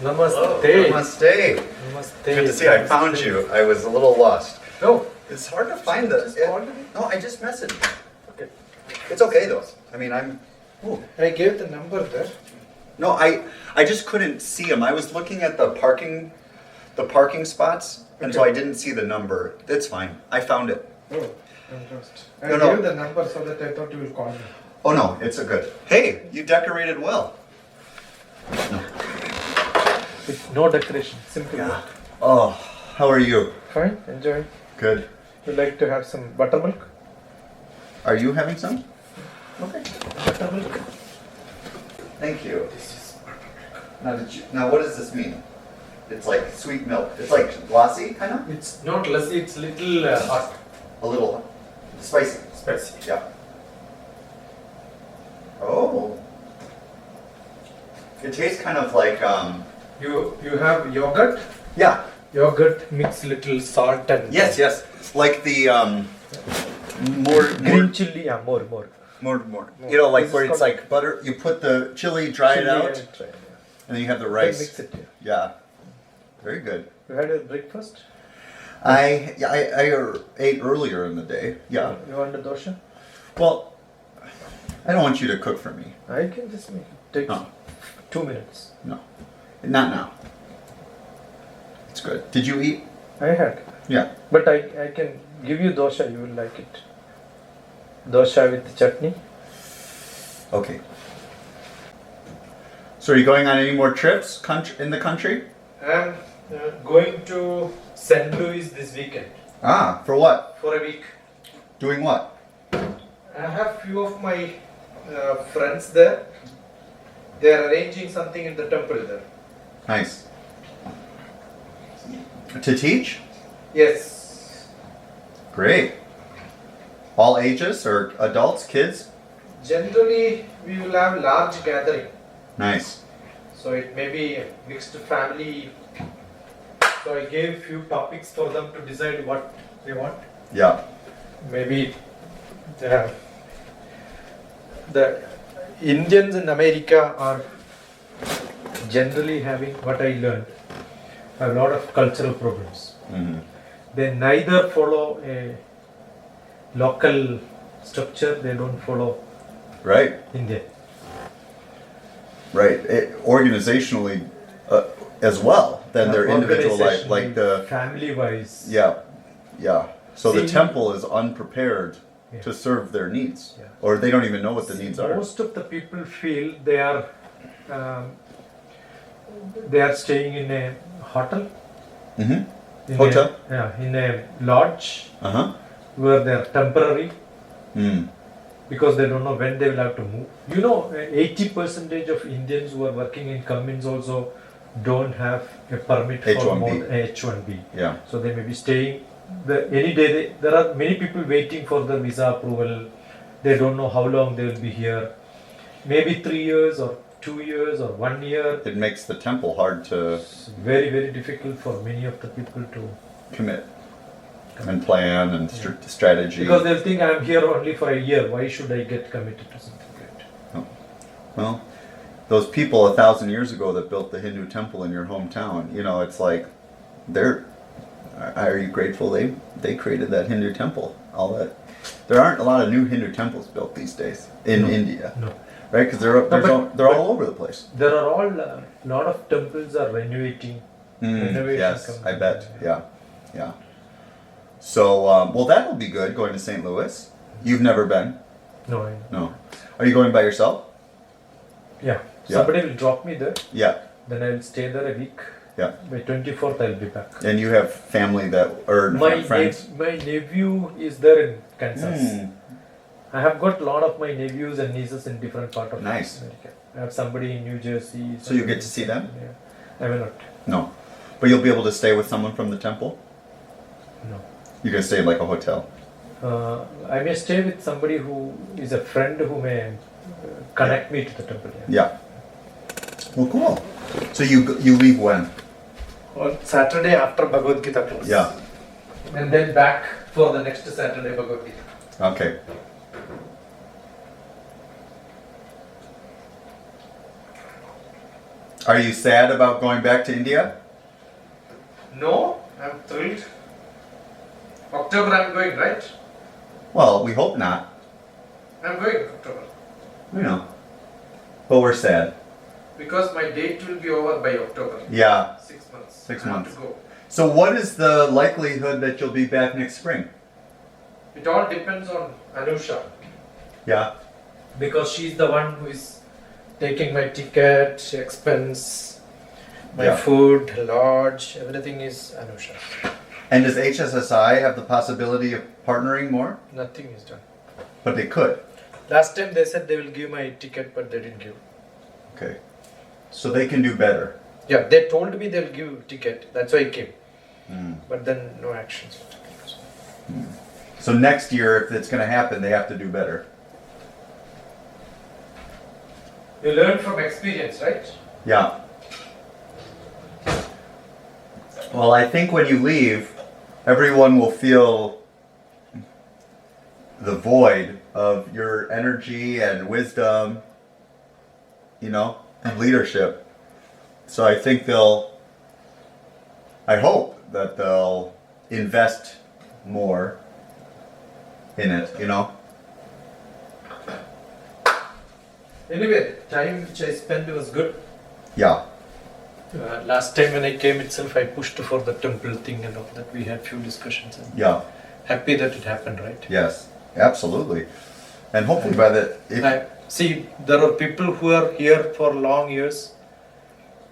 Namaste. Namaste. Namaste. Good to see you. I found you. I was a little lost. No. It's hard to find the. No, I just messaged. Okay. It's okay though. I mean, Ooh. I gave the number there. No, I just couldn't see them. I was looking at the parking spots, and so I didn't see the number. It's fine. I found it. Oh, fantastic. I No, gave no. the number so that I thought you will call me. Oh no, it's a good. Hey, you decorated well. No. With no decoration, simple. Yeah. Oh, how are you? Fine, enjoy. Good. Would you like to have some buttermilk? Are you having some? Okay. Buttermilk. Thank you. This is buttermilk. Now what does this mean? It's like sweet milk. It's like glossy, kind of? It's not lassi, it's little hot. A little spicy. Spicy. Yeah. Oh. It tastes kind of like, You have yogurt? yeah. Yogurt mix little salt and Yes. Like the, more. green chili, yeah, more. You know, like This where is it's called- like butter, you put the chili, dry it Chili out, and try, yeah. and then you have the Then rice. mix it, yeah. Yeah. Very good. You had a breakfast? I ate earlier in the day. Yeah. You want a dosha? Well, I don't want you to cook for me. I can just make it. Takes No. 2 minutes. No. Not now. It's good. Did you eat? I had. Yeah. But I can give you dosha, you will like it. Dosha with chutney. Okay. So are you going on any more trips in the country? I'm going to St. Louis this weekend Ah, for what? for a week. Doing what? I have few of my friends there. They are arranging something in the temple there. Nice. To teach? Yes. Great. All ages or adults, kids? Generally, we will have large gathering. Nice. So it may be a mixed family. So I gave few topics for them to decide what they want. Yeah. Maybe the Indians in America are generally having, what I learned, a lot of cultural problems. Mm-hmm. They neither follow a local structure, they don't follow Right. India. Right. Organizationally as well, than their individual life. Like the. family wise. Yeah. So the See- temple is unprepared Yeah. to serve their needs. Yeah. Or they don't even know what the needs are. Most of the people feel they are staying in a hotel. Mm-hmm. In Hotel? in a lodge Uh-huh. where they are temporary Mm. because they don't know when they will have to move. 80% of Indians who are working in companies also don't have a permit for H1B. more than H1B. Yeah. So they may be staying any day. There are many people waiting for the visa approval. They don't know how long they will be here. Maybe 3 years or 2 years or 1 year. It makes the temple hard to It's very, very difficult for many of the people to. commit and plan and strategy. Because they'll think I'm here only for a year. Why should I get committed to something like that? Well, those people 1,000 years ago that built the Hindu temple in your hometown, it's like are you grateful they created that Hindu temple? All that. There aren't a lot of new Hindu temples built these days in India, No. right? Because they're all over the place. There are all lot of temples are renovating. Renovation Yes, comes I in. bet. Yeah. So, well, that will be good going to St. Louis. You've never been? No, I know. No. Are you going by yourself? Yeah. Yeah. Somebody will drop me there. Yeah. Then I will stay there a week. Yeah. By 24th, I will be back. And you have family or friends? My nephew is there in Kansas. Mm. I have got a lot of my nephews and nieces in different parts of Nice. America. I have somebody in New Jersey. So you get to see them? Yeah. I will not. No. But you'll be able to stay with someone from the temple? No. You're going to stay in like a hotel? I may stay with somebody who is a friend who may connect me to the temple. Yeah. Well, cool. So you leave when? On Saturday after Bhagavad Gita class. Yeah. And then back for the next Saturday Bhagavad Gita. Okay. Are you sad about going back to India? No, I'm thrilled. October I'm going, right? Well, we hope not. I'm going October. You know. But we're sad. Because my date will be over by October. Yeah. 6 months. 6 I have months. to go. So what is the likelihood that you'll be back next spring? It all depends on Anusha. Yeah. Because she's the one who is taking my ticket, expense, my Yeah. food, lodge, everything is Anusha. And does HSSI have the possibility of partnering more? Nothing is done. But they could. Last time they said they will give my ticket, but they didn't give. Okay. So they can do better. Yeah, they told me they'll give ticket. That's why I came. Mm. But then no actions. So next year, if it's going to happen, they have to do better. You learn from experience, right? Yeah. Well, I think when you leave, everyone will feel the void of your energy and wisdom, you know, and leadership. So I think I hope that they'll invest more in it, you know. Anyway, time which I spent was good. Yeah. Last time when I came itself, I pushed for the temple thing and all that. We had few discussions. And Yeah. happy that it happened, right? Yes. Absolutely. And hopefully by the See, there are people who are here for long years.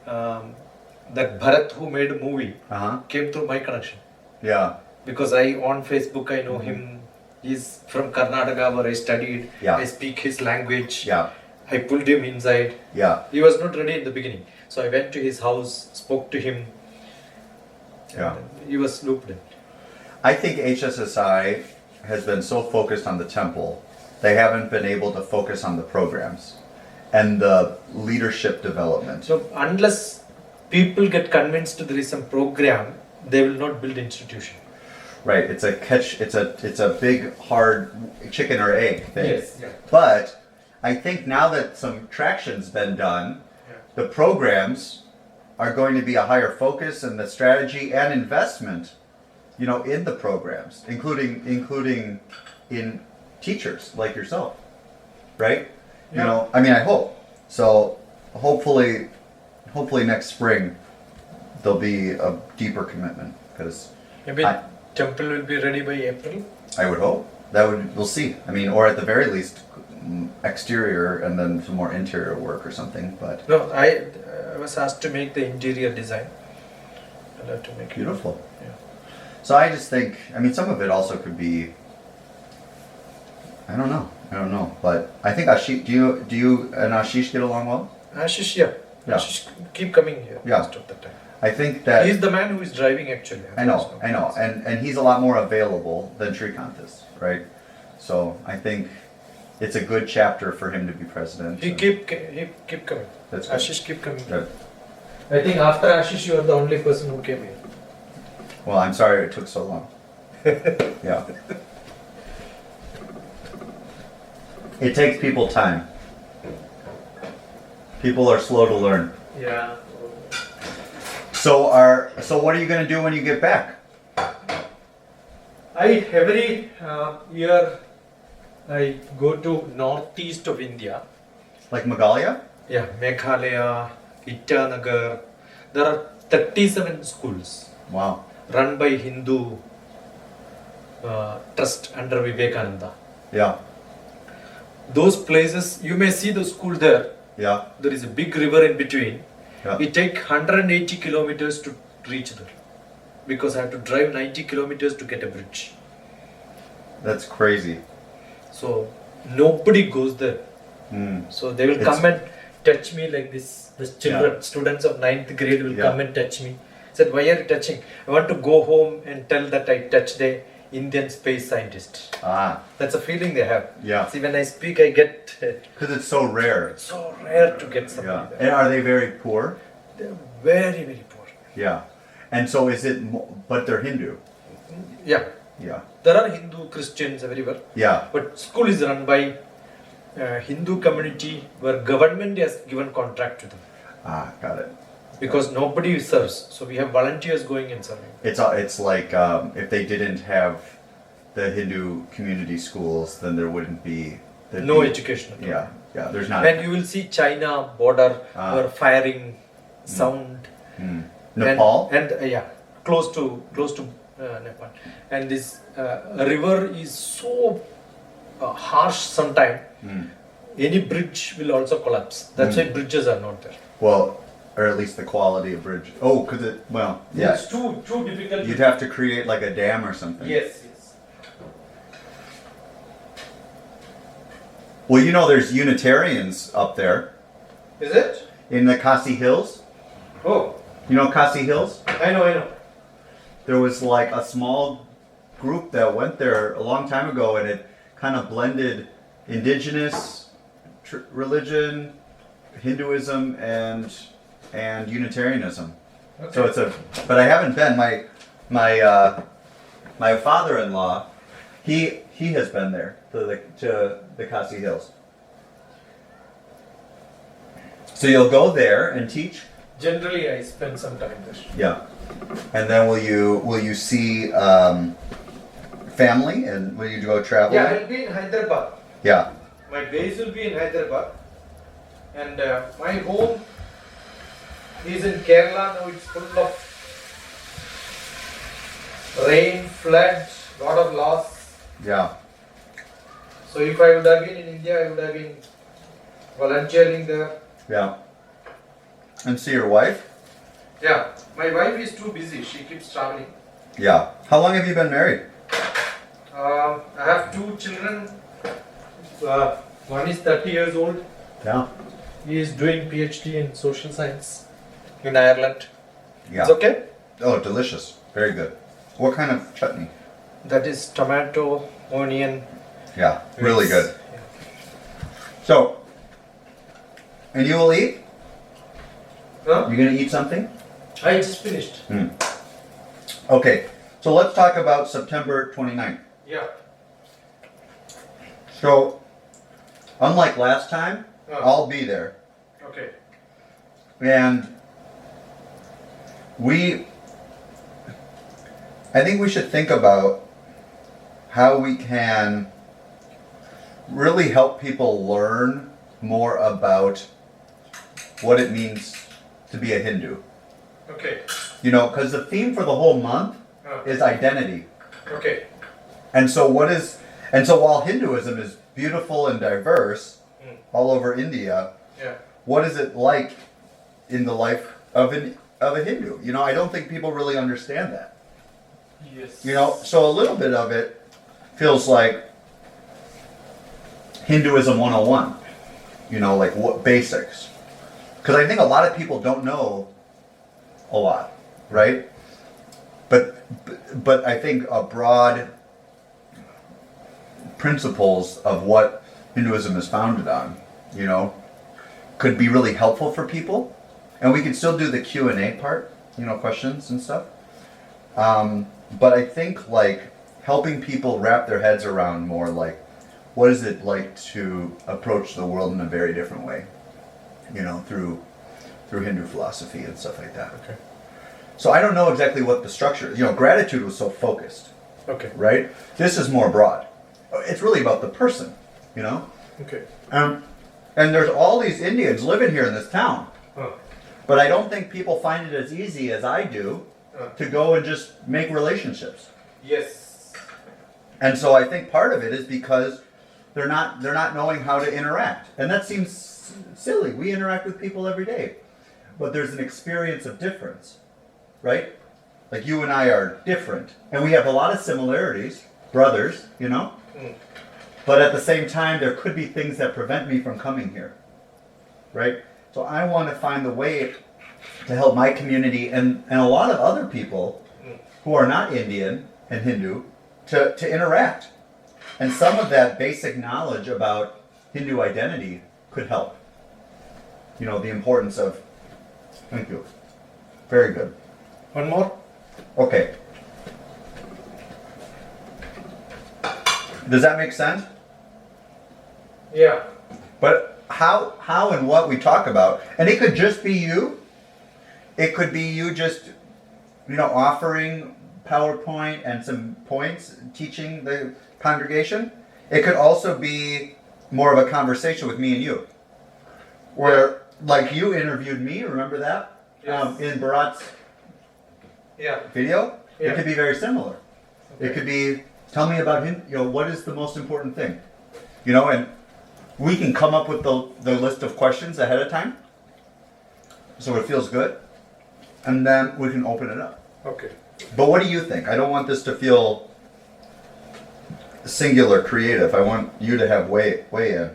That Bharat who made a movie came through my connection. Yeah. Because on Facebook I know him. He's from Karnataka where I studied. Yeah. I speak his language. Yeah. I pulled him inside. Yeah. He was not ready in the beginning. So I went to his house, spoke to him. Yeah. He was looped in. I think HSSI has been so focused on the temple, they haven't been able to focus on the programs and the leadership development. So unless people get convinced there is some program, they will not build institution. Right, it's a big hard chicken or egg thing. Yes, yeah. But I think now that some traction's been done, the programs are going to be a higher focus, and the strategy and investment, you know, in the programs, including in teachers like yourself, right? You Yeah. know, I mean, I hope so. Hopefully next spring there'll be a deeper commitment, because Maybe temple will be ready by April. I would hope we'll see. I mean, or at the very least, exterior and then some more interior work or something. But No, I was asked to make the interior design. I'll have to make beautiful. it. Yeah. So I just think, I mean, some of it also could be, I don't know, but I think Ashish, do you and Ashish get along well? Ashish, yeah. Yeah. Ashish keep coming here Yeah. most of the time. I think that He's the man who is driving actually. I know, and he's a lot more available than Srikanth is, right? So I think it's a good chapter for him to be president. He and keep coming. That's good. Ashish keep coming. Good. I think after Ashish, you are the only person who came here. Well, I'm sorry it took so long. Yeah. It takes people time. People are slow to learn. Yeah. So what are you going to do when you get back? Every year I go to northeast of India. Like Meghalaya? Yeah, Meghalaya, Itanagar. There are 37 schools Wow. run by Hindu trust under Vivekananda. Yeah. Those places, you may see the school there. Yeah. There is a big river in between. Yeah. We take 180 kilometers to reach there because I have to drive 90 kilometers to get a bridge. That's crazy. So nobody goes there. Mm. So they will It's- come and touch me like this. The children, students of 9th grade will come and touch me. I said, why are you touching? I want to go home and tell that I touched a Indian space scientist. Ah. That's a feeling they have. Yeah. See, when I speak, I get Because it's so rare. so rare to get somebody Yeah. there. And are they very poor? They're very, very poor. Yeah. And so is it? But they're Hindu. Yeah. Yeah. There are Hindu, Christians everywhere. Yeah. But school is run by Hindu community where government has given contract to them. Ah, got it. because nobody serves. So we have volunteers going and serving. It's like if they didn't have the Hindu community schools, then there wouldn't be No education. at all. Yeah, yeah. There's not. And you will see China border Ah. firing sound. Hmm. Nepal. And yeah, close to Nepal. And this river is so harsh sometimes. Hmm. Any bridge will also collapse. That's why bridges are not there. Well, or at least the quality of bridge. Oh, because yeah. It's too difficult. You'd have to create like a dam or something. Yes. Well, you know, there's Unitarians up there Is it? in the Khasi Hills. Oh, You know Khasi Hills? I know. There was like a small group that went there a long time ago, and it kind of blended indigenous religion, Hinduism, and Unitarianism. Okay. So but I haven't been. My father-in-law, he has been there to the Khasi Hills. So you'll go there and teach. Generally, I spend some time there. Yeah, and then will you see family, and will you go travel? Yeah, I'll be in Hyderabad. Yeah. My base will be in Hyderabad, and my home is in Kerala. Now it's full of rain, flood, lot of loss. Yeah. So if I would have been in India, I would have been volunteering there. Yeah. And see your wife? Yeah, my wife is too busy. She keeps traveling. Yeah. How long have you been married? I have 2 children. One is 30 years old. Yeah. He is doing PhD in social science in Ireland. Yeah. It's okay? Oh, delicious. Very good. What kind of chutney? That is tomato, onion. Yeah. Really Yes. good. So, and you will eat? Huh? You gonna eat something? I just finished. Okay. So let's talk about September 29th. Yeah. So, unlike last time, Oh. I'll be there. Okay. And I think we should think about how we can really help people learn more about what it means to be a Hindu. Okay. You know, because the theme for the whole month Oh. is identity. Okay. And so while Hinduism is beautiful and diverse all over India, Yeah. what is it like in the life of a Hindu? You know, I don't think people really understand that. Yes. You know, so a little bit of it feels like Hinduism 101. You know, like what basics. Because I think a lot of people don't know a lot, right? But I think a broad principles of what Hinduism is founded on, you know, could be really helpful for people. And we can still do the Q&A part, you know, questions and stuff. But I think like helping people wrap their heads around more like, what is it like to approach the world in a very different way, you know, through Hindu philosophy and stuff like that. Okay. So I don't know exactly what the structure is. You know, gratitude was so focused, Okay. right? This is more broad. It's really about the person, you know? Okay. And there's all these Indians living here in this town. Oh. But I don't think people find it as easy as I do to go and just make relationships. Yes. And so I think part of it is because they're not knowing how to interact. And that seems silly. We interact with people every day. But there's an experience of difference, right? Like you and I are different. And we have a lot of similarities, brothers, you know? But at the same time, there could be things that prevent me from coming here, right? So I want to find the way to help my community and a lot of other people who are not Indian and Hindu to interact. And some of that basic knowledge about Hindu identity could help. You know, the importance of... Thank you. Very good. One more? Okay. Does that make sense? Yeah. But how and what we talk about, and it could just be you. It could be you just, offering PowerPoint and some points, teaching the congregation. It could also be more of a conversation with me and you, where like you interviewed me. Remember that? Yes. In Bharat's video. Yeah. It could be very similar. Okay. It could be, tell me about him. What is the most important thing? And we can come up with the list of questions ahead of time, so it feels good, and then we can open it up. Okay. But what do you think? I don't want this to feel singular creative. I want you to have weigh in.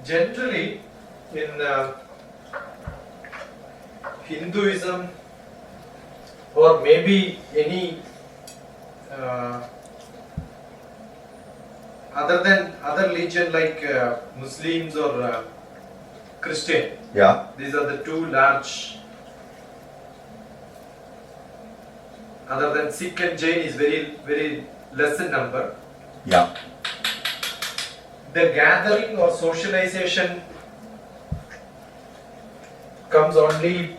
Generally, in Hinduism, or maybe any other religion like Muslims or Christian, Yeah. these are the two large. Other than Sikh and Jain is very less in number. Yeah. The gathering or socialization comes only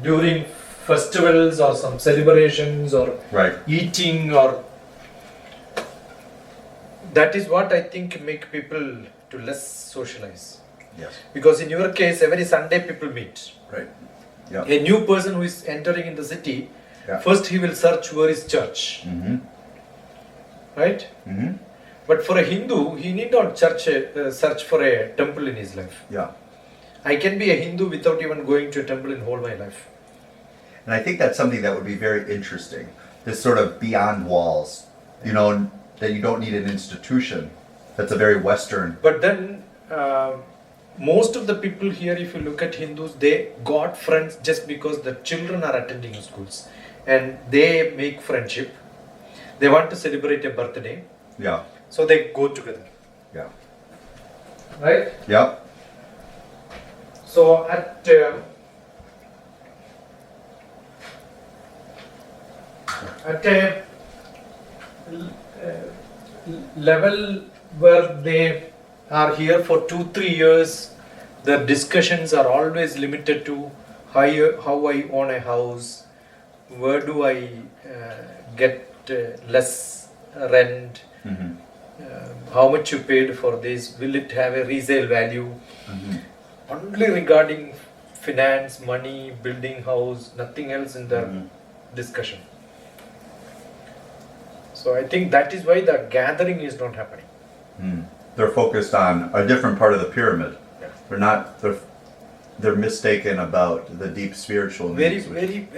during festivals or some celebrations or Right. eating, or that is what I think make people to less socialize. Yes. Because in your case, every Sunday people meet. Right. Yeah. A new person who is entering in the city, Yeah. first he will search where is church, Mm-hmm. right? Mm-hmm. But for a Hindu, he need not search for a temple in his life. Yeah. I can be a Hindu without even going to a temple in whole my life. And I think that's something that would be very interesting. This sort of beyond walls, that you don't need an institution. That's a very Western. But then, most of the people here, if you look at Hindus, they got friends just because the children are attending schools. And they make friendship. They want to celebrate a birthday. Yeah. So they go together. Yeah. Right? Yeah. So at a level where they are here for 2-3 years, the discussions are always limited to how I own a house, where do I get less rent, Mm-hmm. how much you paid for this, will it have a resale value, Mm-hmm. only regarding finance, money, building house, nothing else in the Mhm. discussion. So I think that is why the gathering is not happening. Mm. They're focused on a different part of the pyramid. Yeah. They're mistaken about the deep spiritual Very, needs.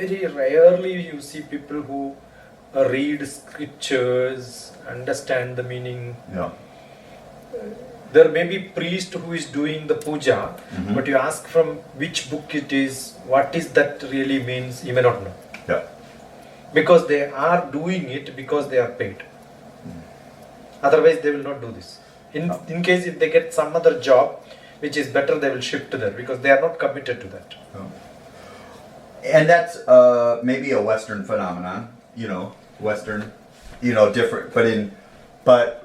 very rarely you see people who read scriptures, understand the meaning. Yeah. There may be priest who is doing the puja, Mhm. but you ask from which book it is, what is that really means, he may not know. Yeah. Because they are doing it because they are paid. Otherwise they will not do this. In case if they get some other job which is better, they will shift there because they are not committed to that. And that's maybe a Western phenomenon, Western, different, but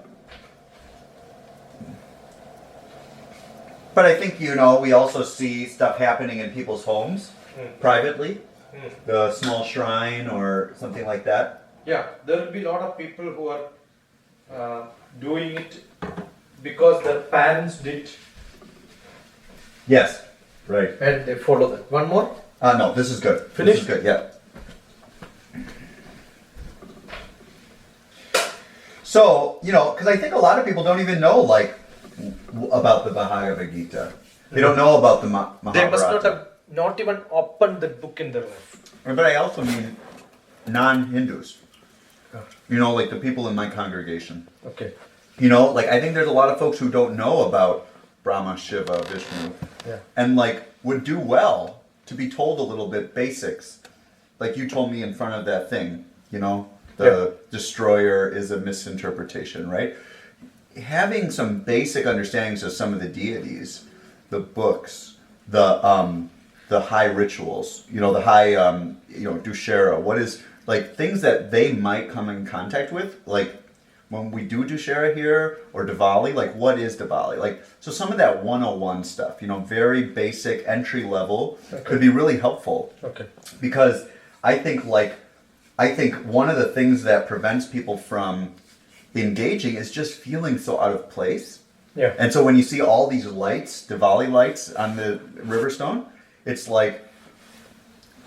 I think, we also see stuff happening in people's homes privately, the small shrine or something like that. Yeah, there will be a lot of people who are doing it because their parents did Yes, right. and they follow that. One more? No, this is good. Finished? This is good, yeah. So, because I think a lot of people don't even know, about the Bhagavad Gita. They don't know about the Mahabharata. They must not even opened that book in their life. But I also mean non-Hindus. Like the people in my congregation. Okay. I think there's a lot of folks who don't know about Brahma, Shiva, Vishnu. Yeah. And would do well to be told a little bit basics. Like you told me in front of that thing, the destroyer is a misinterpretation, right? Having some basic understandings of some of the deities, the books, the high rituals, the high, Dushera, what is, things that they might come in contact with, when we do Dussehra here or Diwali, like what is Diwali? Like, so some of that 101 stuff, very basic entry level could be really helpful. Okay. Because I think one of the things that prevents people from engaging is just feeling so out of place. Yeah. And so when you see all these lights, Diwali lights on the Riverstone, it's like,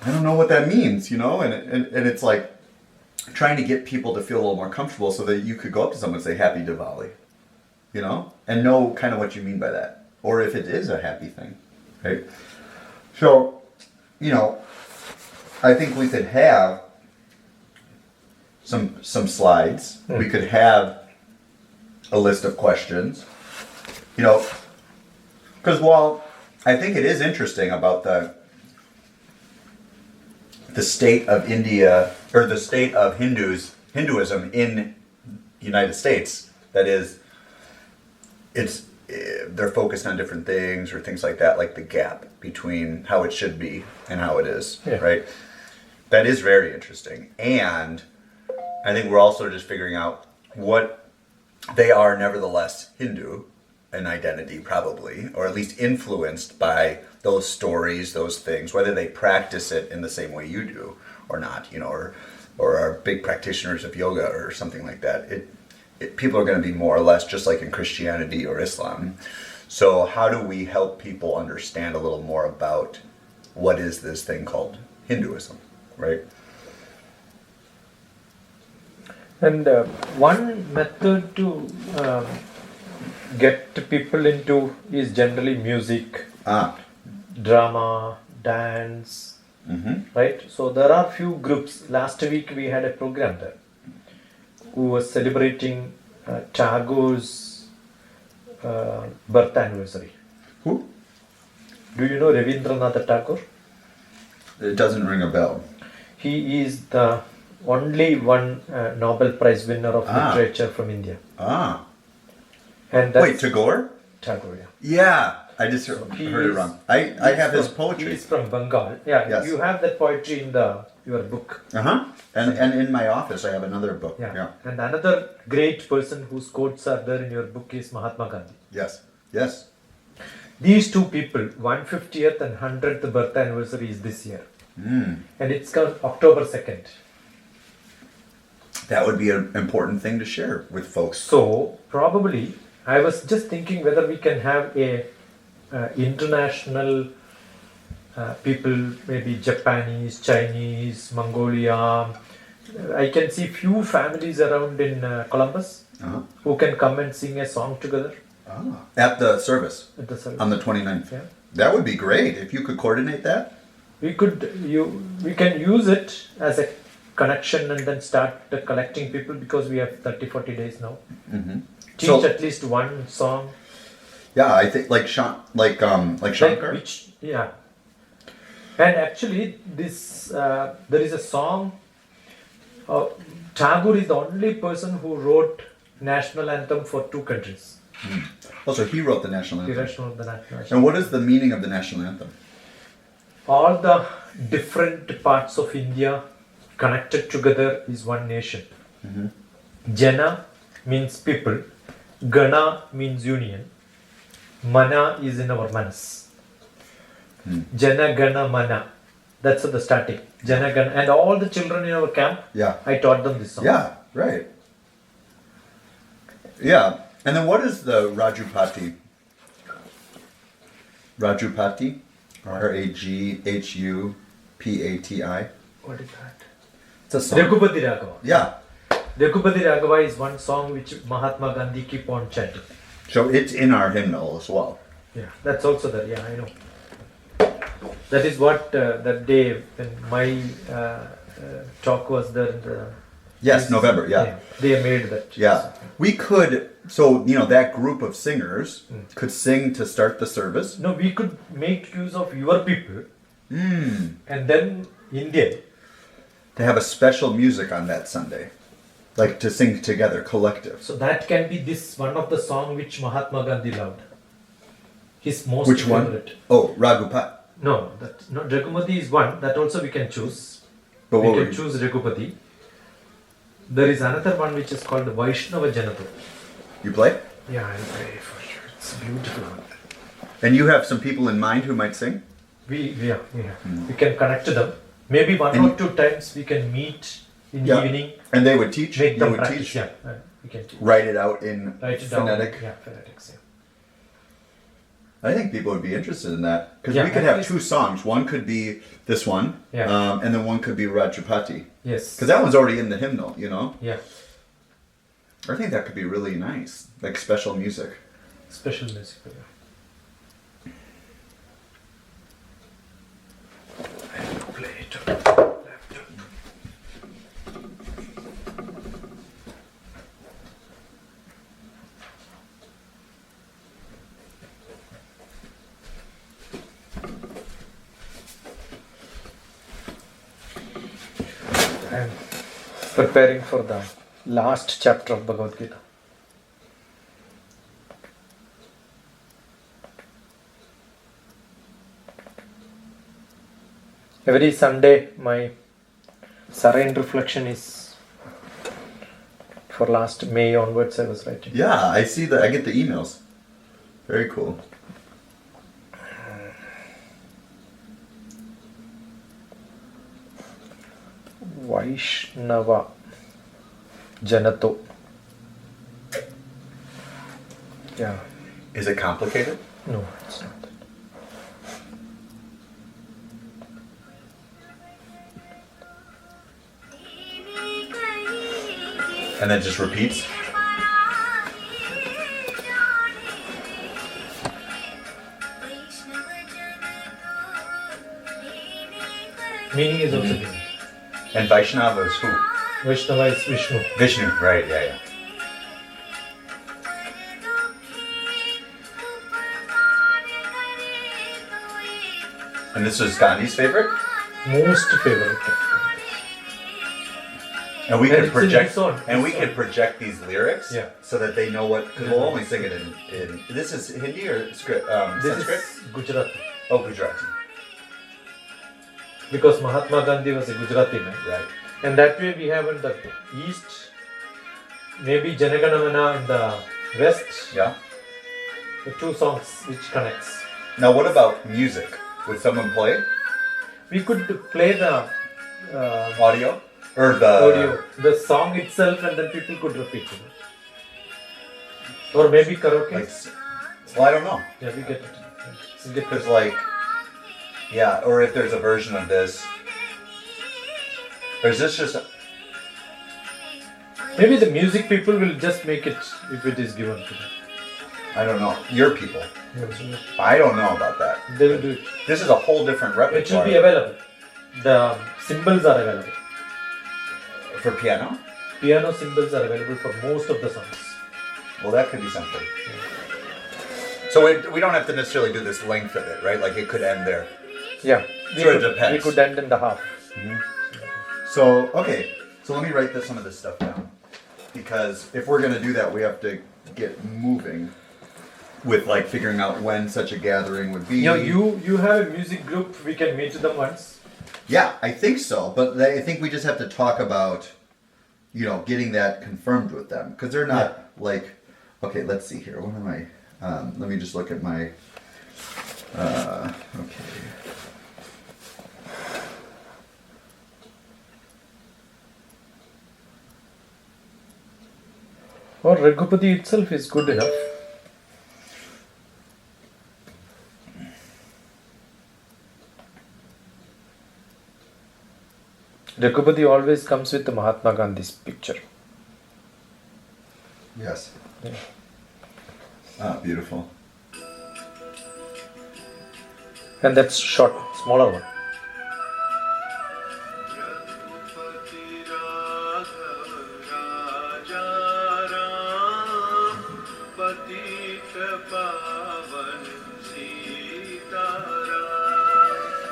I don't know what that means, and it's like trying to get people to feel a little more comfortable so that you could go up to someone and say Happy Diwali, and know kind of what you mean by that, or if it is a happy thing, right? So, I think we could have some slides. We could have a list of questions, because while I think it is interesting about the state of India, or the state of Hinduism in the United States, that is, they're focused on different things or things like that, like the gap between how it should be and how it is, right? That is very interesting. And I think we're also just figuring out what they are nevertheless Hindu in identity, probably, or at least influenced by those stories, those things, whether they practice it in the same way you do or not, or are big practitioners of yoga or something like that. People are going to be more or less just like in Christianity or Islam. So how do we help people understand a little more about what is this thing called Hinduism, right? And one method to get people into is generally music, drama, dance, right? So there are few groups. Last week we had a program there who was celebrating Tagore's birth anniversary. Who? Do you know Rabindranath Tagore? It doesn't ring a bell. He is the only one Nobel Prize winner of literature from India. And that's Wait, Tagore? Tagore, yeah. Yeah, I just heard it wrong. I have his poetry. He is from Bengal. Yeah, Yes. You have that poetry in your book. And in my office I have another book. Yeah. And another great person whose quotes are there in your book is Mahatma Gandhi. Yes. These two people, 150th and 100th birth anniversary is this year. And it's called October 2nd. That would be an important thing to share with folks. So probably I was just thinking whether we can have a international people, maybe Japanese, Chinese, Mongolia. I can see few families around in Columbus who can come and sing a song together. At the service. At the service. On the 29th. Yeah. That would be great if you could coordinate that. We can use it as a connection and then start collecting people, because we have 30-40 days now. Teach at least one song. Yeah, I think like Shankar. And actually this there is a song. Tagore is the only person who wrote national anthem for two countries. So he wrote the national anthem. He wrote the national anthem. And what is the meaning of the national anthem? All the different parts of India connected together is one nation. Jana means people, Gana means union, Mana is in our manas. Jana Gana Mana, that's at the starting. Jana Gana, and all the children in our camp, I taught them this song. Yeah, right. Yeah, and then what is the Rajupati? Rajupati? Raghupati. What is that? It's a song. Raghupati Raghava. Yeah. Raghupati Raghava is one song which Mahatma Gandhi keep on chanting. So it's in our hymnal as well. Yeah, that's also there. Yeah, I know. That is what that day when my talk was there in the... Yes, November, yeah. They made that. Yeah. We could, so, that group of singers could sing to start the service. No, we could make use of your people and then Indian. To have a special music on that Sunday. Like to sing together, collective. So that can be this one of the song which Mahatma Gandhi loved. His most Which favorite. one? Oh, Raghupat. No, no, Raghupati is one. That also we can choose. But we can choose Raghupati. There is another one which is called Vaishnava Janato. You play? Yeah, I'll play for sure. It's a beautiful one. And you have some people in mind who might sing? We can connect to them. Maybe one or two times we can meet in the evening. And they would teach? Make you them would practice. teach? Yeah, we can teach. Write it out in Write it phonetic? down. Yeah, phonetics, yeah. I think people would be interested in that. Because Yeah, we could at have least- two songs. One could be this one, Yeah. and then one could be Rajapati. Yes. Because that one's already in the hymnal, you know? Yeah, I think that could be really nice. Like special music. special music. Yeah. I will play it on laptop. I am preparing for the last chapter of Bhagavad Gita. Every Sunday, my serene reflection is for last May onwards. I was writing. Yeah, I see that. I get the emails. Very cool. Vaishnava Janato. Yeah. Is it complicated? No, it's not. And then just repeats? Meaning is also given. And Vaishnava is who? Vaishnava is Vishnu. Vishnu, right, yeah. And this was Gandhi's favorite? Most favorite. And we And could it's in project his own- and we his could own. project these lyrics Yeah. so that they know what because we'll only sing it in this is Hindi or script This Sanskrit? is Gujarati. Oh, Gujarati. Because Mahatma Gandhi was a Gujarati man. Right. And that way we have in the east, maybe Janaganamana in the west, Yeah. the two songs which connects. Now what about music? Would someone play We could play the audio? Or the audio, the song itself, and then people could repeat it. Or maybe karaoke. like well, I don't know. Yeah, we get it. We get Because it. like yeah, or if there's a version of this. Or is this just Maybe the music people will just make it if it is given to them. I don't know. Your people. Yeah, so I don't know about that. they will do it. This is a whole different It will repertoire be available. The cymbals are available. for piano. Piano cymbals are available for most of the songs. Well, that could be something. So we don't have to necessarily do this length of it, right? Like it could end there. Yeah, Sort of depends. we could end in the half. So, okay. So let me write some of this stuff down. Because if we're going to do that, we have to get moving with like figuring out when such a gathering would be. You have a music group. We can meet them once. Yeah, I think so. But I think we just have to talk about, getting that confirmed with them. Because they're not like, okay, let's see here. What am I? Let me just look at my, okay. Or Raghupati itself is good enough. Raghupati always comes with the Mahatma Gandhi's picture. Yes. Yeah. Ah, beautiful. And that's short, smaller one.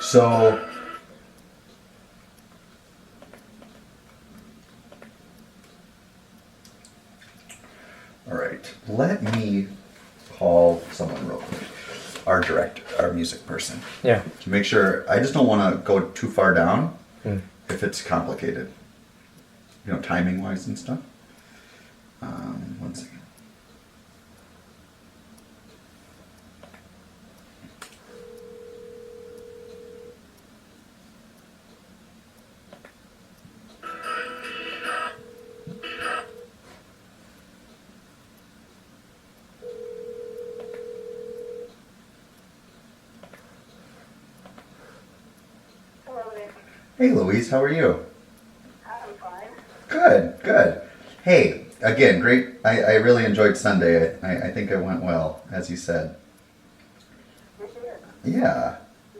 So, all right, let me call someone real quick. Our director, our music person. Yeah. To make sure, I just don't want to go too far down if it's complicated. timing wise and stuff. One second. Hey Louise, how are you? I'm fine. Good, good. Hey, again, great. I really enjoyed Sunday. I think it went well, as you said. Yes, you did. Yeah.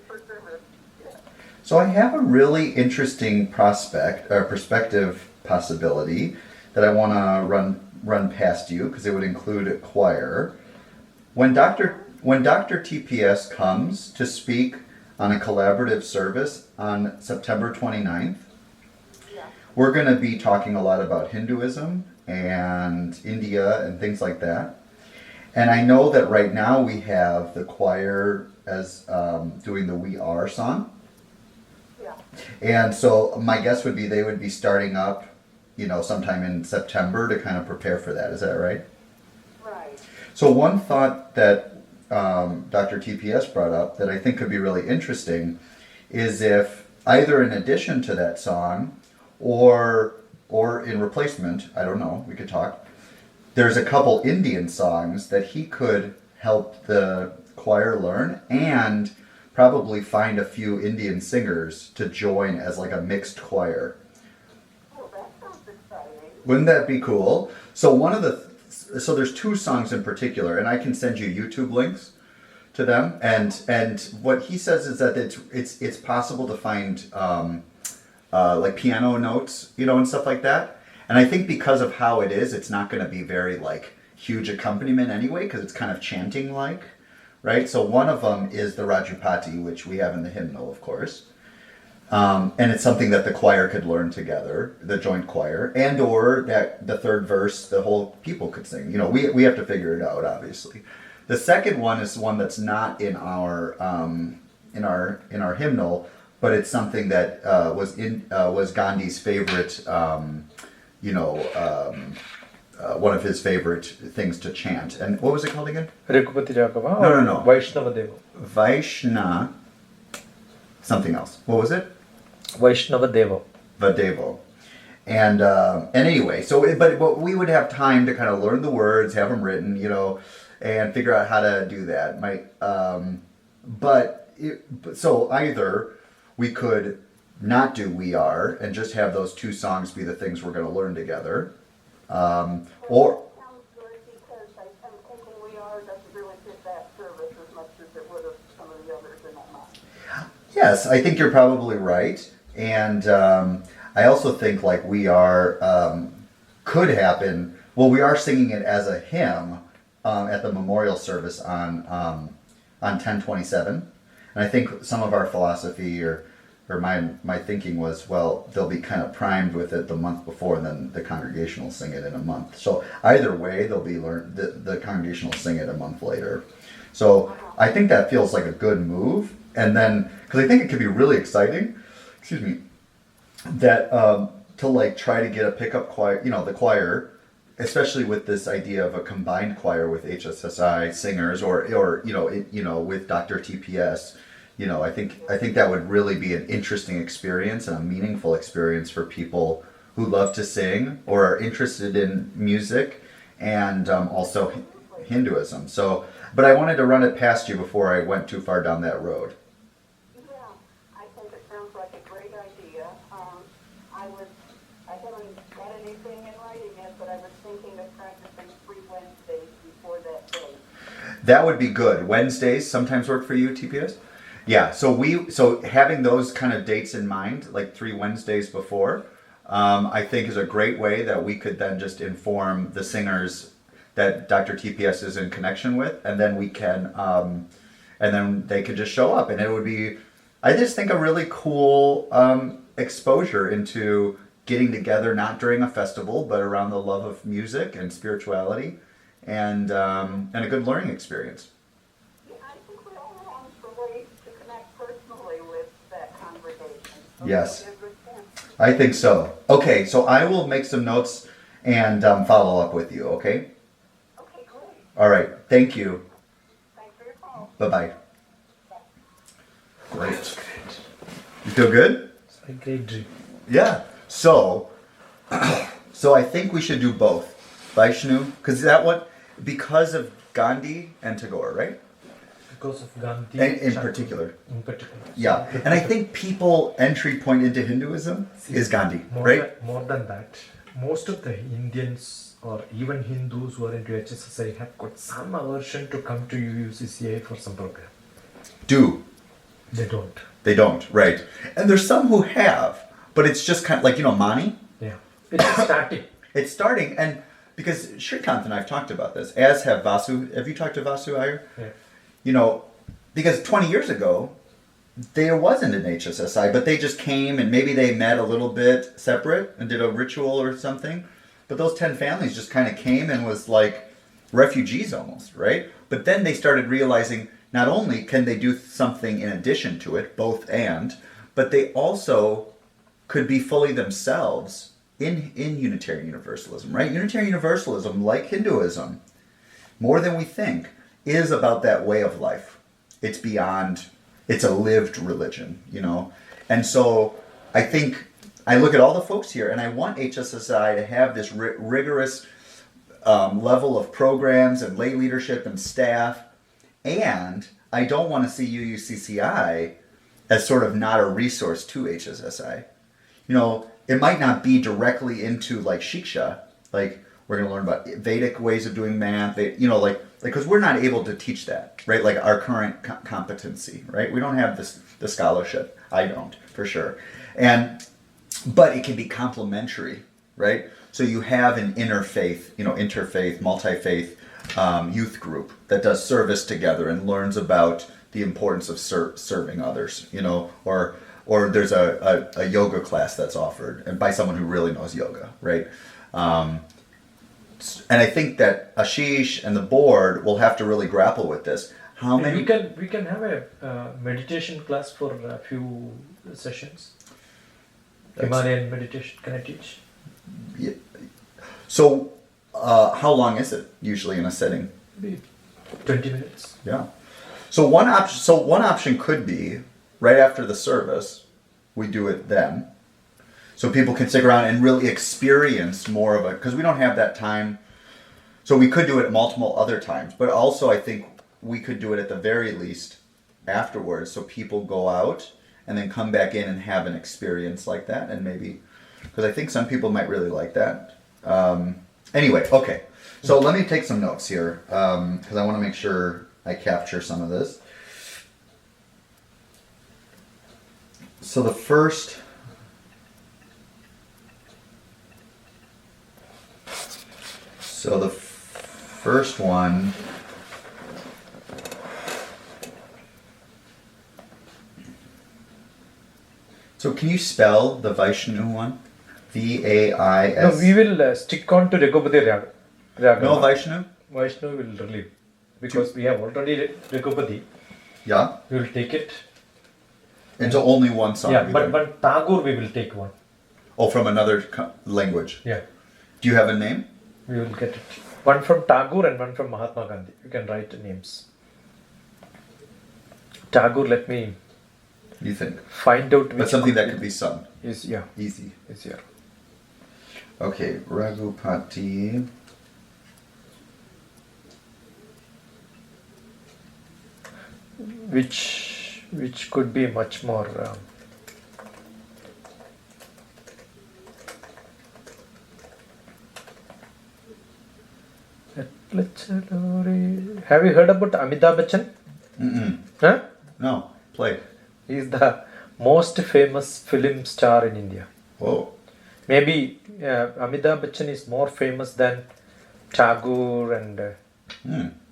For service. Yeah. So I have a really interesting perspective possibility that I want to run past you because it would include a choir. When Dr. TPS comes to speak on a collaborative service on September 29th, Yeah. we're going to be talking a lot about Hinduism and India and things like that. And I know that right now we have the choir as doing the We Are song. Yeah. And so my guess would be they would be starting up, sometime in September to kind of prepare for that. Is that right? Right. So one thought that Dr. TPS brought up that I think could be really interesting is if either in addition to that song or in replacement, I don't know, we could talk, there's a couple Indian songs that he could help the choir learn and probably find a few Indian singers to join as like a mixed choir. Well, that sounds exciting. Wouldn't that be cool? So so there's two songs in particular, and I can send you YouTube links to them. And what he says is that it's possible to find like piano notes, and stuff like that. And I think because of how it is, it's not going to be very like huge accompaniment anyway, because it's kind of chanting like, right? So one of them is the Rajupati, which we have in the hymnal, of course. And it's something that the choir could learn together, the joint choir, and or that the third verse, the whole people could sing. We have to figure it out, obviously. The second one is one that's not in our hymnal, but it's something that was Gandhi's favorite, one of his favorite things to chant. And what was it called again? Rekupati Rakava? No. Vaishnava Deva. Vaishna, something else. What was it? Vaishnava Deva. Vadevo. And anyway, but we would have time to kind of learn the words, have them written, and figure out how to do that. So either we could not do We Are and just have those two songs be the things we're going to learn together, or That sounds good because I'm thinking We Are doesn't really fit that service as much as it would have some of the others in that month. yes, I think you're probably right. And I also think like We Are could happen. Well, we are singing it as a hymn at the memorial service on 10/27, and I think some of our philosophy or my thinking was, well, they'll be kind of primed with it the month before, and then the congregation will sing it in a month. So either way, they'll be learned. The congregation will sing it a month later. So I think that feels like a good move, and then because I think it could be really exciting. Excuse me. That to like try to get a pickup choir, the choir, especially with this idea of a combined choir with HSSI singers or with Dr. TPS, I think that would really be an interesting experience and a meaningful experience for people who love to sing or are interested in music and also Hinduism. So, but I wanted to run it past you before I went too far down that road. Yeah, I think it sounds like a great idea. I haven't got anything in writing yet, but I was thinking of practicing 3 Wednesdays before that day. That would be good. Wednesdays sometimes work for you, TPS? Yeah, so having those kind of dates in mind, like 3 Wednesdays before, I think is a great way that we could then just inform the singers that Dr. TPS is in connection with, and then we can, and then they could just show up, and it would be, I just think, a really cool exposure into getting together, not during a festival, but around the love of music and spirituality, and a good learning experience. Yeah, I think we all long for ways to connect personally with that congregation. So Yes. that'd be a good chance. I think so. Okay, so I will make some notes and follow up with you, okay? Okay, great. All right, thank you. Thanks for your call. Bye-bye. Great. You feel good? It's a great dream. Yeah. So I think we should do both. Vaishnu, because of Gandhi and Tagore, right? Because of Gandhi. In particular. In particular. Yeah. And I think people entry point into Hinduism is Gandhi, right? More than that, most of the Indians or even Hindus who are into HSSI have got some aversion to come to UUCCI for some program. Do. They don't. They don't, right. And there's some who have, but it's just kind of like, Mani? Yeah. It's starting. It's starting, and because Shrikant and I have talked about this, as have Vasu. Have you talked to Vasu Iyer? Yeah. Because 20 years ago, there wasn't an HSSI, but they just came and maybe they met a little bit separate and did a ritual or something. But those 10 families just kind of came and was like refugees almost, right? But then they started realizing not only can they do something in addition to it, but they also could be fully themselves in Unitarian Universalism, right? Unitarian Universalism, like Hinduism, more than we think, is about that way of life. It's beyond, it's a lived religion, And so I think, I look at all the folks here and I want HSSI to have this rigorous level of programs and lay leadership and staff. And I don't want to see UUCCI as sort of not a resource to HSSI. It might not be directly into like Shiksha, like we're going to learn about Vedic ways of doing math, because we're not able to teach that, right? Like our current competency, right? We don't have the scholarship. I don't, for sure. But it can be complementary, right? So you have an interfaith, multi-faith youth group that does service together and learns about the importance of serving others, or there's a yoga class that's offered and by someone who really knows yoga, right? And I think that Ashish and the board will have to really grapple with this. How many? We can have a meditation class for a few sessions. Himalayan meditation. Can I teach? Yeah. So, how long is it usually in a sitting? Maybe 20 minutes. Yeah. So one option could be right after the service, we do it then. So people can stick around and really experience more of it, because we don't have that time. So we could do it multiple other times, but also I think we could do it at the very least afterwards, so people go out and then come back in and have an experience like that, and maybe, because I think some people might really like that. Anyway, okay. So let me take some notes here, because I want to make sure I capture some of this. So the first one, so can you spell the Vaishnu one? V-A-I-S. No, we will stick on to Raghupati Raga. No Vaishnu? Vaishnu will relieve, because we have already Raghupati. Yeah. We will take it. Into only one song. Yeah, but Tagore we will take one. Oh, from another language. Yeah. Do you have a name? We will get it. One from Tagore and one from Mahatma Gandhi. You can write names. Tagore, let me You think? find out which. But something that could be sung. Is yeah. Easy. Is yeah. Okay, Raghupati. Which could be much more. Have you heard about Amitabh Bachchan? Mm-mm. Huh? No, play. He is the most famous film star in India. Oh. Maybe Amitabh Bachchan is more famous than Tagore and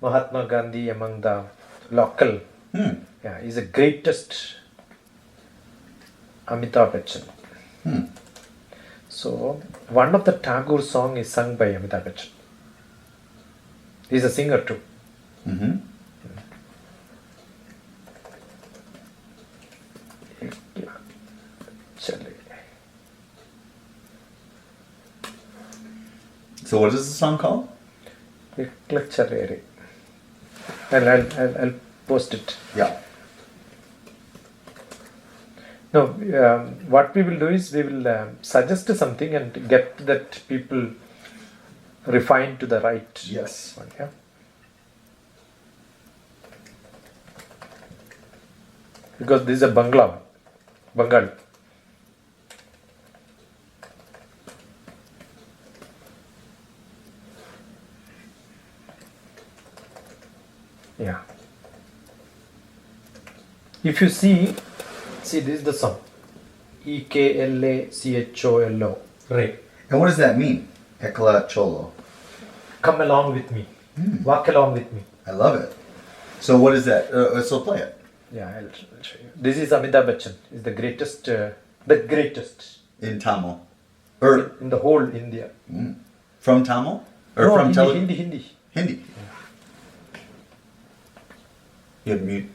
Mahatma Gandhi among the local. Yeah, he's the greatest Amitabh Bachchan. So, one of the Tagore song is sung by Amitabh Bachchan. He's a singer too. Mm-hmm. So what is the song called? I'll post it. Yeah. No, what we will do is we will suggest something and get that people refine to the right Yes. one. Yeah. Because this is a Bengali. Yeah. If you see this is the song. EKLACHOLO. Ray. And what does that mean? Ekla Cholo. Come along with me. Walk along with me. I love it. So what is that? So play it. Yeah, I'll show you. This is Amitabh Bachchan. Is the greatest In Tamil. Or in the whole India. from Tamil? Or No, from Hindi. Hindi. You have mute.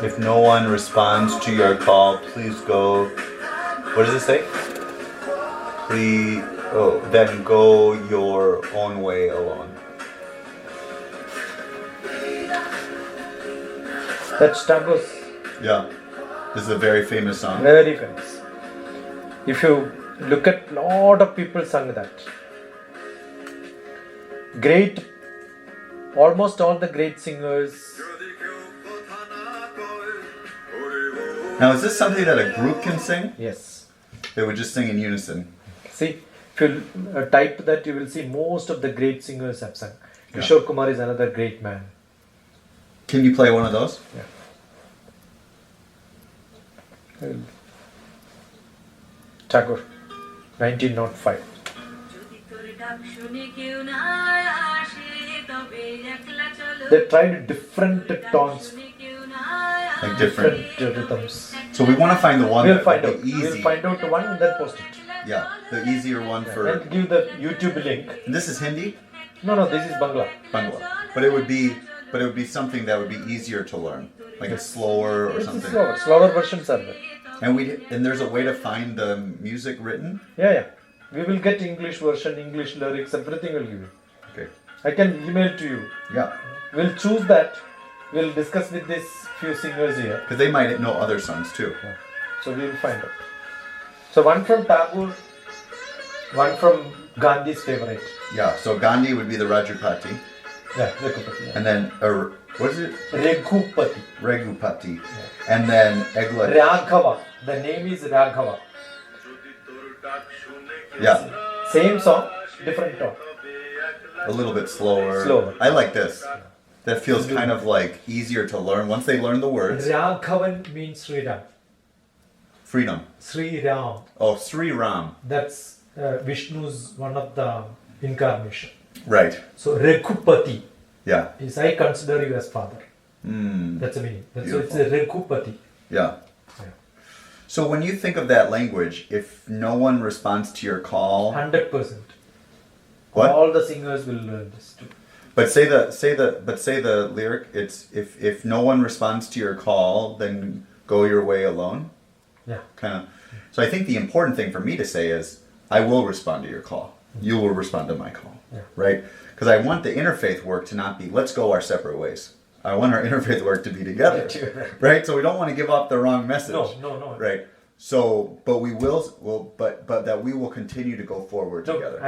If no one responds to your call, please go. What does it say? Please, then go your own way alone. That's Tagore's Yeah, this is a very famous song. very famous. If you look at lot of people sung that. Great, almost all the great singers. Now, is this something that a group can sing? Yes. They would just sing in unison. See, if you type that, you will see most of the great singers have sung. Yeah. Kishore Kumar is another great man. Can you play one of those? Yeah. Tagore, 1905. They tried different tones, Like different. rhythms. So we want to find the one We'll that find would out. be We'll easy. find out one and then post it. Yeah, the easier one for. And give the YouTube link. This is Hindi, No, this is Bangla. Bangla, but it would be something that would be easier to learn, like it's slower or It's something. slower versions are there. And there's a way to find the music written. Yeah. We will get English version, English lyrics, everything will give you. Okay. I can email to you. Yeah, We'll choose that. We'll discuss with these few singers here. because they might know other songs too. So we will find out. So one from Tagore, one from Gandhi's favorite. Yeah. So Gandhi would be the Rajapati, Yeah, Raghupati. and then what is it? Raghupati. Raghupati, and then Egla. Raghava. The name is Raghava. Yeah, Same song, different tone. a little bit slower. Slower. I like this. That feels kind of like easier to learn once they learn the words. Raghavan means Sri Ram. Freedom. Sri Ram. Oh, Sri Ram. That's Vishnu's one of the incarnation. Right. So Raghupati Yeah. is I consider you as father. Mm. That's the meaning. So it's Beautiful. a Raghupati. Yeah. Yeah. So when you think of that language, if no one responds to your call, 100%. What? All the singers will learn this too. but say the lyric, it's if no one responds to your call, then go your way alone. Yeah. Kind of. So I think the important thing for me to say is I will respond to your call. You will respond to my call. Yeah. Right? Because I want the interfaith work to not be let's go our separate ways. I want our interfaith work to be together. Right? So we don't want to give off the wrong message. No. Right. So, but we but that we will continue to go forward No, together.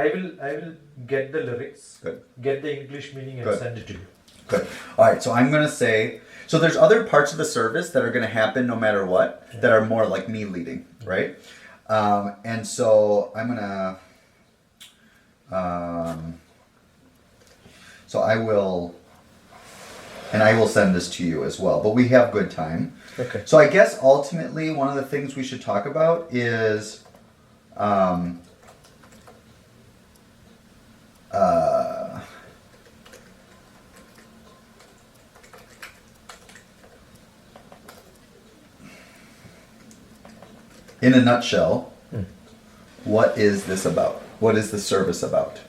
I will get the lyrics, Good. get the English meaning and Good. send it to you. Good. All right. So I'm gonna say. So there's other parts of the service that are gonna happen no matter what. That are more like me leading, right? And so I'm gonna. So I will. And I will send this to you as well. But we have good time. Okay. So I guess ultimately one of the things we should talk about is Um, uh, in a nutshell, what is this about? What is the service about?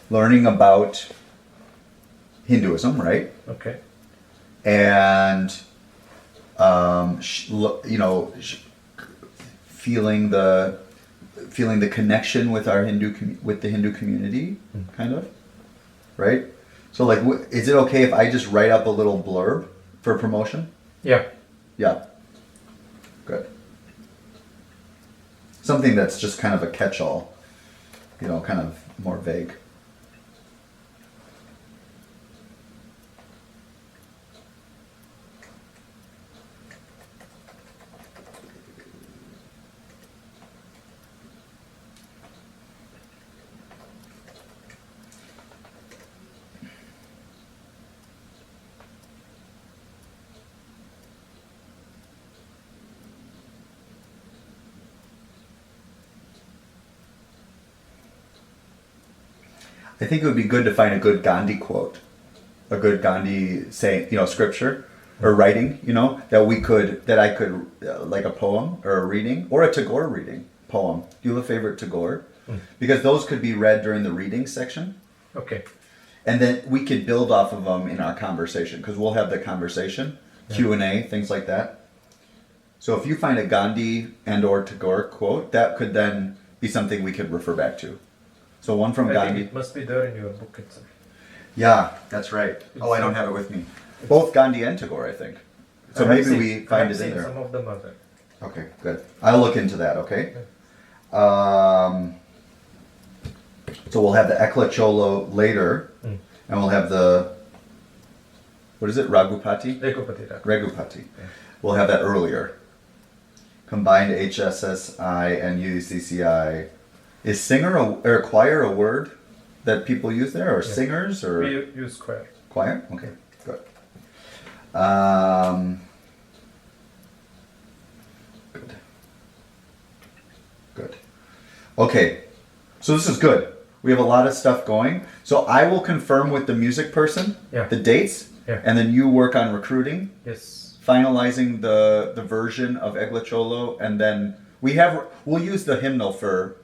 Learning about Hinduism, right? Okay. And feeling the connection with our with the Hindu community, kind of, right? So like, is it okay if I just write up a little blurb for promotion? Yeah. Yeah. Good. Something that's just kind of a catch-all, kind of more vague. I think it would be good to find a good Gandhi quote, a good Gandhi saying, scripture or writing, that I could, like a poem or a reading or a Tagore reading poem. Do you have a favorite Tagore? Because those could be read during the reading section. Okay. And then we could build off of them in our conversation, because we'll have the conversation, Q&A, things like that. So if you find a Gandhi and or Tagore quote, that could then be something we could refer back to. So one from I Gandhi. think it must be there in your book itself. Yeah, that's right. Oh, I don't have it with me. Both Gandhi and Tagore, I think. So maybe we find it in there. Some of them are there. Okay, good. I'll look into that, okay? So we'll have the Ekla Cholo later, and we'll have the, what is it, Raghupati? Raghupati. Yeah. We'll have that earlier. Combined HSSI and UUCCI. Is singer or choir a word that people use there, or singers, or? We use choir. Choir? Okay, good. Good. Okay, so this is good. We have a lot of stuff going. So I will confirm with the music person the dates, and then you work on recruiting. Yes. Finalizing the version of Egla Cholo, and then we'll use the hymnal for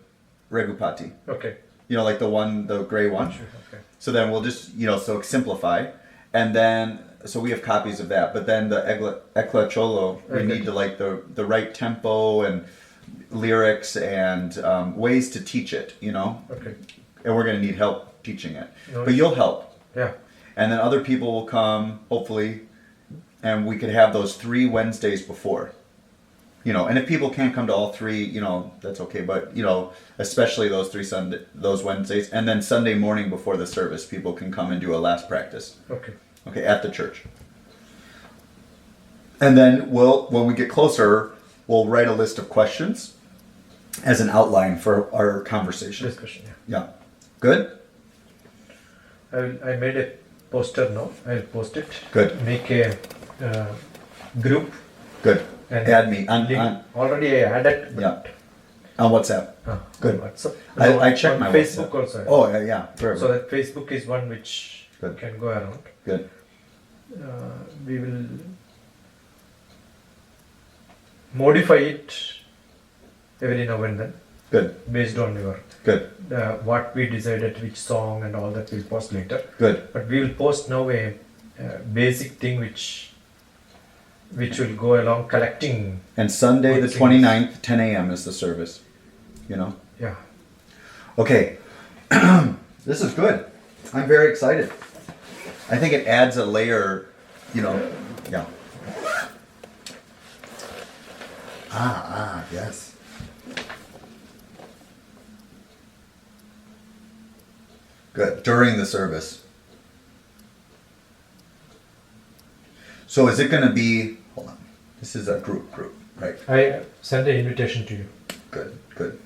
Raghupati. Okay. Like the gray one. Sure. Okay. So then we'll just, so simplify. And then, so we have copies of that. But then the Ekla Cholo, we need to like the right tempo and lyrics and ways to teach it, Okay. And we're going to need help teaching it. No, but you'll help. Yeah. And then other people will come, hopefully, and we could have those 3 Wednesdays before. And if people can't come to all 3, that's okay. But, especially those Wednesdays. And then Sunday morning before the service, people can come and do a last practice. Okay. Okay, at the church. And then when we get closer, we'll write a list of questions as an outline for our conversation. Discussion, Yeah. Good? I made a poster now. I'll post it. Good. Make a group. Good. And add me. Already I added. Yeah. On WhatsApp. Good. WhatsApp. I check my Facebook WhatsApp. also. Oh, yeah. Forever. So that Facebook is one which Good. can go around. Good. We will modify it every now and then. Good. Based on your Good. what we decided, which song and all that we'll post later. Good. But we will post now a basic thing which will go along collecting. And Sunday the Good 29th, 10 a.m. is the service. Yeah. Okay. This is good. I'm very excited. I think it adds a layer, yeah. Yes. Good. During the service. So is it going to be, hold on, this is a group, right? I send an invitation to you. Good.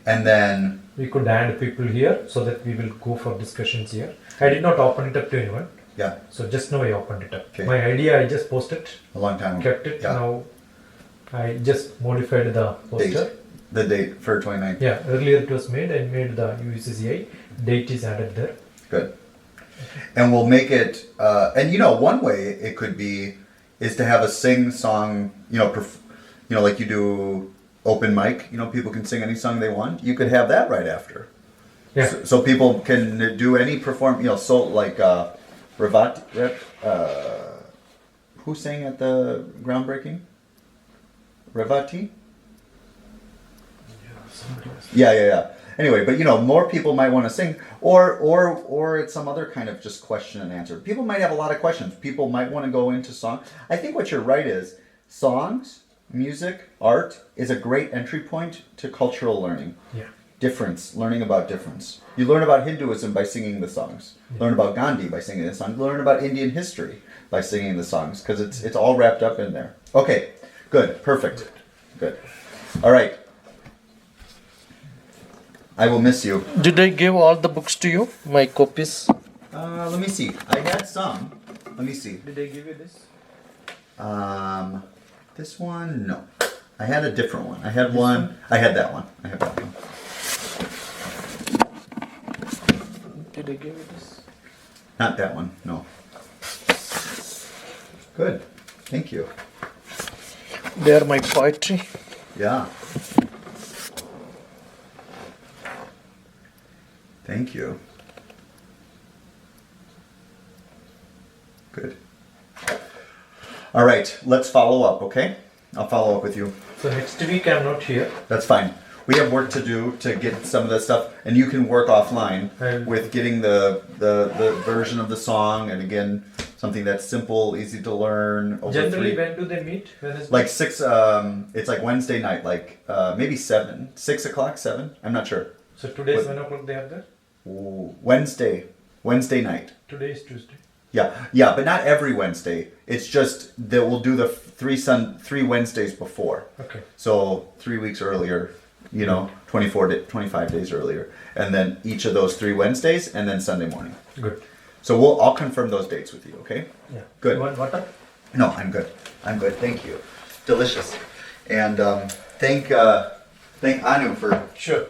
And then, We could add people here so that we will go for discussions here. I did not open it up to anyone. yeah, So just now I opened it up. Okay. My idea, I just posted, a long time ago. kept it. Yeah. Now I just modified the poster. The date for 29th. Yeah, earlier it was made. I made the UUCCI. Date is added there. Good. And we'll make it, and you know, one way it could be is to have a sing song, you know, like you do open mic, you know, people can sing any song they want. You could have that right after. Yeah. So people can do any you know, so like, who sang at the groundbreaking? Revati? Yeah. Anyway, but you know, more people might want to sing, or it's some other kind of just question and answer. People might have a lot of questions. People might want to go into song. I think what you're right is songs, music, art is a great entry point to cultural learning. Yeah. Difference, learning about difference. You learn about Hinduism by singing the songs. Yeah. Learn about Gandhi by singing the songs. Learn about Indian history by singing the songs, because it's all wrapped up in there. Okay, good, perfect, good. All right. I will miss you. Did I give all the books to you? My copies? Let me see. I had some. Let me see. Did I give you this? This one, no. I had a different one. I had one. I had that one. I have that one. Did I give you this? Not that one. No. Good. Thank you. They are my poetry. Yeah. Thank you. Good. All right, let's follow up, okay? I'll follow up with you. So next week I'm not here. That's fine. We have work to do to get some of that stuff, and you can work offline And- with getting the version of the song, and again, something that's simple, easy to learn. Over Generally, 3, when do they meet? Wednesday? like 6. It's like Wednesday night, like maybe 7, 6 o'clock, 7. I'm not sure. So today is What- 1 o'clock they are there? Ooh, Wednesday night. Today is Tuesday. Yeah, but not every Wednesday. It's just that we'll do the 3 Wednesdays before. Okay. So 3 weeks earlier, you know, 25 days earlier, and then each of those 3 Wednesdays, and then Sunday morning. Good. So I'll confirm those dates with you. Okay? Yeah. Good. You want water? No, I'm good. Thank you. Delicious. And thank Anu for Sure.